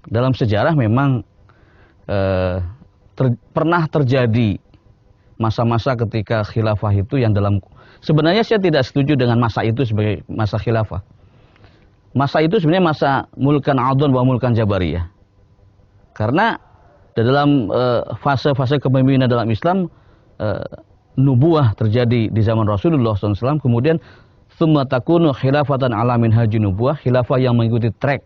dalam sejarah memang pernah terjadi masa-masa ketika khilafah itu yang sebenarnya saya tidak setuju dengan masa itu sebagai masa khilafah. Masa itu sebenarnya masa mulkan adon wa mulkan jabariyah. Karena dalam fase-fase kepemimpinan dalam Islam, nubuah terjadi di zaman Rasulullah SAW, kemudian tsumma takunu khilafatan ala minhaji nubuah, khilafah yang mengikuti trek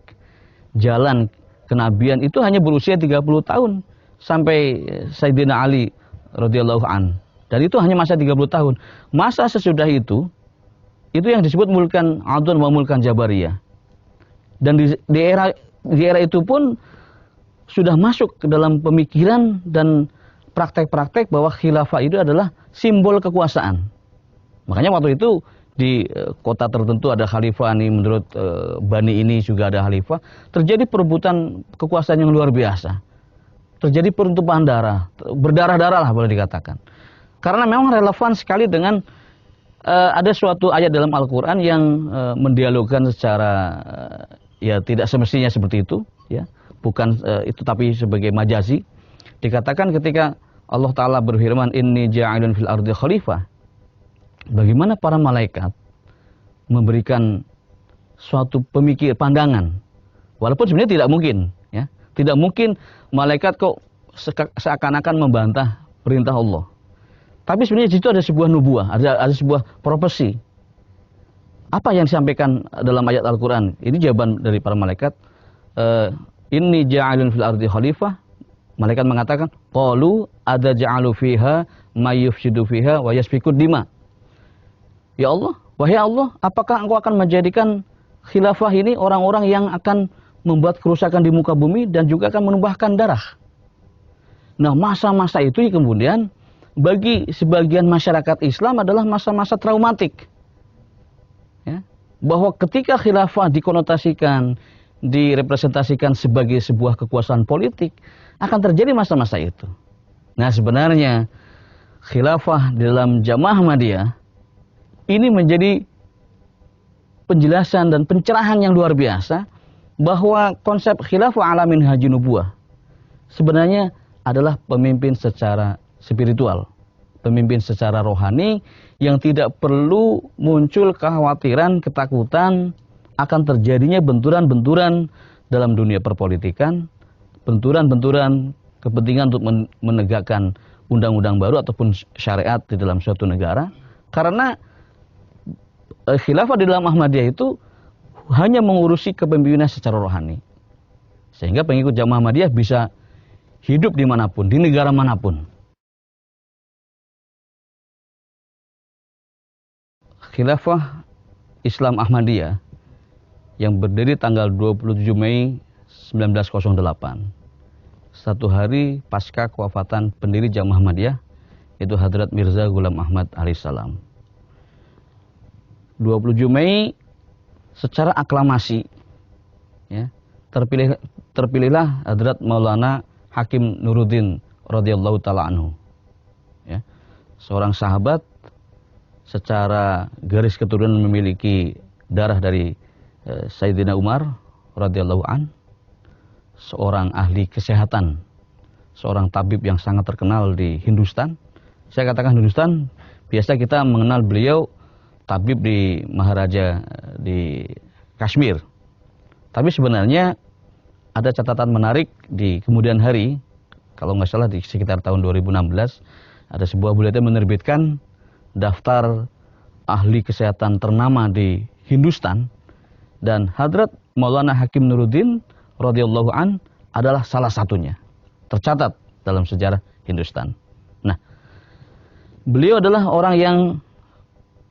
jalan kenabian itu hanya berusia 30 tahun sampai Sayyidina Ali radhiyallahu an. Dan itu hanya masa 30 tahun. Masa sesudah itu yang disebut mulkan adon wa mulkan jabariyah. Dan di era itu pun sudah masuk ke dalam pemikiran dan praktek-praktek bahwa khilafah itu adalah simbol kekuasaan. Makanya waktu itu di kota tertentu ada khalifah nih, menurut Bani ini juga ada khalifah. Terjadi perebutan kekuasaan yang luar biasa. Terjadi peruntuhan darah, berdarah-darah lah boleh dikatakan. Karena memang relevan sekali dengan ada suatu ayat dalam Al-Quran yang mendialogkan secara ya tidak semestinya seperti itu, ya. Bukan itu tapi sebagai majazi. Dikatakan ketika Allah Ta'ala berfirman, inni ja'ilun fil ardi khalifah. Bagaimana para malaikat memberikan suatu pandangan. Walaupun sebenarnya tidak mungkin, ya. Tidak mungkin malaikat kok seakan-akan membantah perintah Allah. Tapi sebenarnya di situ ada sebuah nubuah, ada sebuah profesi. Apa yang disampaikan dalam ayat Al-Quran? Ini jawaban dari para malaikat. Inni ja'ilun fil ardi khalifah. Malaikat mengatakan, qalu ada ja'alu fiha may yufsidu fiha wa yasfikud dima. Ya Allah, wahai Allah, apakah engkau akan menjadikan khilafah ini orang-orang yang akan membuat kerusakan di muka bumi dan juga akan menumpahkan darah? Nah, masa-masa itu kemudian bagi sebagian masyarakat Islam adalah masa-masa traumatik. Ya, bahwa ketika khilafah dikonotasikan, direpresentasikan sebagai sebuah kekuasaan politik, akan terjadi masa-masa itu. Nah, sebenarnya khilafah dalam Jamaah Ahmadiyah ini menjadi penjelasan dan pencerahan yang luar biasa bahwa konsep khilafah ala minhaji nubuwah sebenarnya adalah pemimpin secara spiritual, pemimpin secara rohani yang tidak perlu muncul kekhawatiran, ketakutan akan terjadinya benturan-benturan dalam dunia perpolitikan, benturan-benturan kepentingan untuk menegakkan undang-undang baru ataupun syariat di dalam suatu negara. Karena khilafah di dalam Ahmadiyah itu hanya mengurusi kepemimpinan secara rohani. Sehingga pengikut Jamaah Ahmadiyah bisa hidup dimanapun, di negara manapun. Khilafah Islam Ahmadiyah yang berdiri tanggal 27 Mei 1908, satu hari pasca kewafatan pendiri Jamaah Ahmadiyah, yaitu Hadrat Mirza Ghulam Ahmad alaihissalam. 27 Mei secara aklamasi, ya, terpilihlah Hadrat Maulana Hakim Nuruddin radhiyallahu taala anhu, ya, seorang sahabat secara garis keturunan memiliki darah dari Sayyidina Umar radhiyallahu an, seorang ahli kesehatan, seorang tabib yang sangat terkenal di Hindustan. Saya katakan Hindustan, biasa kita mengenal beliau tabib di Maharaja di Kashmir. Tapi sebenarnya ada catatan menarik di kemudian hari, kalau nggak salah di sekitar tahun 2016, ada sebuah buletin menerbitkan daftar ahli kesehatan ternama di Hindustan, dan Hadrat Maulana Hakim Nuruddin radhiyallahu an adalah salah satunya, tercatat dalam sejarah Hindustan. Nah, beliau adalah orang yang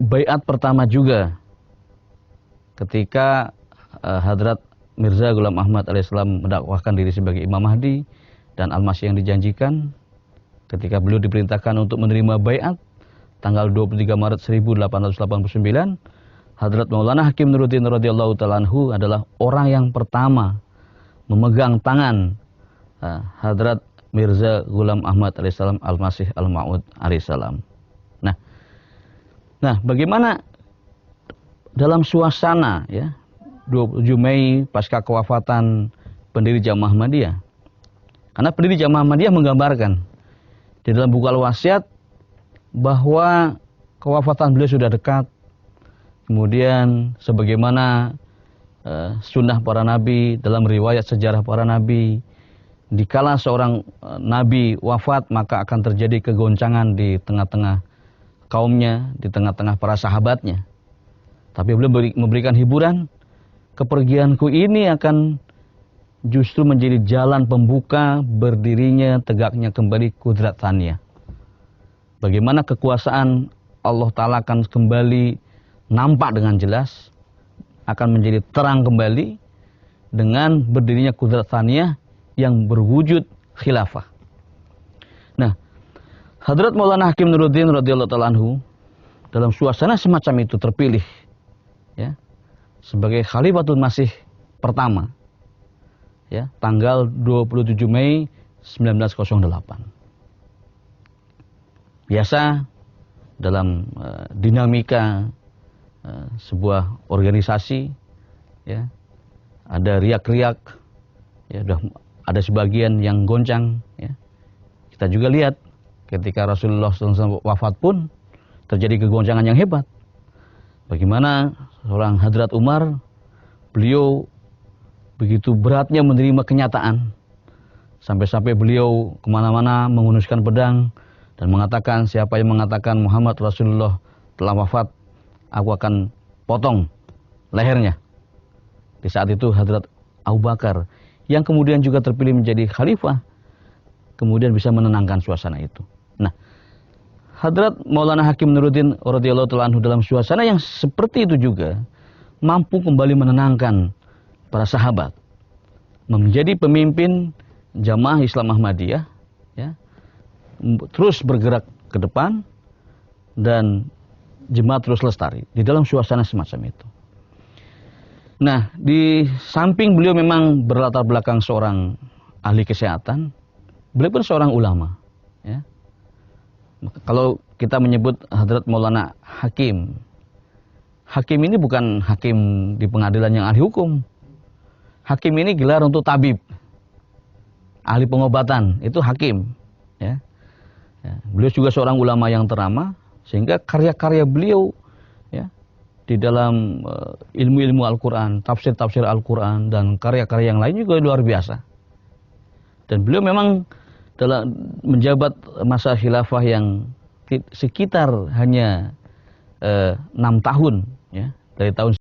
baiat pertama juga ketika Hadrat Mirza Ghulam Ahmad alaihissalam mendakwahkan diri sebagai Imam Mahdi dan Al-Masih yang dijanjikan. Ketika beliau diperintahkan untuk menerima baiat tanggal 23 Maret 1889, Hadrat Maulana Hakim Nuruddin radhiyallahu taala anhu adalah orang yang pertama memegang tangan Hadrat Mirza Ghulam Ahmad alaihissalam Al-Masih Al-Ma'ud alaihissalam. Nah, bagaimana dalam suasana, ya, 27 Mei pasca kewafatan pendiri Jamaah Ahmadiyah. Karena pendiri Jamaah Ahmadiyah menggambarkan di dalam buku Al-Wasiat bahwa kewafatan beliau sudah dekat. Kemudian sebagaimana sunnah para nabi, dalam riwayat sejarah para nabi, dikala seorang nabi wafat maka akan terjadi kegoncangan di tengah-tengah kaumnya, di tengah-tengah para sahabatnya. Tapi beliau memberikan hiburan, kepergianku ini akan justru menjadi jalan pembuka berdirinya tegaknya kembali Qudrat Tsaniyah. Bagaimana kekuasaan Allah Ta'ala akan kembali nampak dengan jelas, akan menjadi terang kembali dengan berdirinya Qudrat Tsaniyah yang berwujud khilafah. Nah, Hadrat Maulana Hakim Nuruddin radhiyallahu ta'ala anhu dalam suasana semacam itu terpilih ya sebagai Khalifatul Masih pertama ya, tanggal 27 Mei 1908. Biasa dalam dinamika sebuah organisasi ya, ada riak-riak ya, udah ada sebagian yang goncang ya. Kita juga lihat ketika Rasulullah SAW wafat pun terjadi kegoncangan yang hebat. Bagaimana seorang Hadrat Umar, beliau begitu beratnya menerima kenyataan. Sampai-sampai beliau kemana-mana menghunuskan pedang dan mengatakan, siapa yang mengatakan Muhammad Rasulullah telah wafat, aku akan potong lehernya. Di saat itu Hadrat Abu Bakar yang kemudian juga terpilih menjadi khalifah, kemudian bisa menenangkan suasana itu. Nah, Hadrat Maulana Hakim Nuruddin radhiyallahu ta'ala anhu dalam suasana yang seperti itu juga mampu kembali menenangkan para sahabat, menjadi pemimpin Jamaah Islam Ahmadiyah, ya, terus bergerak ke depan dan jemaat terus lestari di dalam suasana semacam itu. Nah, di samping beliau memang berlatar belakang seorang ahli kesehatan, beliau pun seorang ulama. Ya. Kalau kita menyebut Hadrat Maulana Hakim, Hakim ini bukan hakim di pengadilan yang ahli hukum. Hakim ini gelar untuk tabib, ahli pengobatan, itu hakim. Ya. Ya. Beliau juga seorang ulama yang ternama, sehingga karya-karya beliau ya, di dalam ilmu-ilmu Al-Quran, tafsir-tafsir Al-Quran, dan karya-karya yang lain juga luar biasa. Dan beliau memang dalam menjabat masa khilafah yang sekitar hanya 6 tahun, ya, dari tahun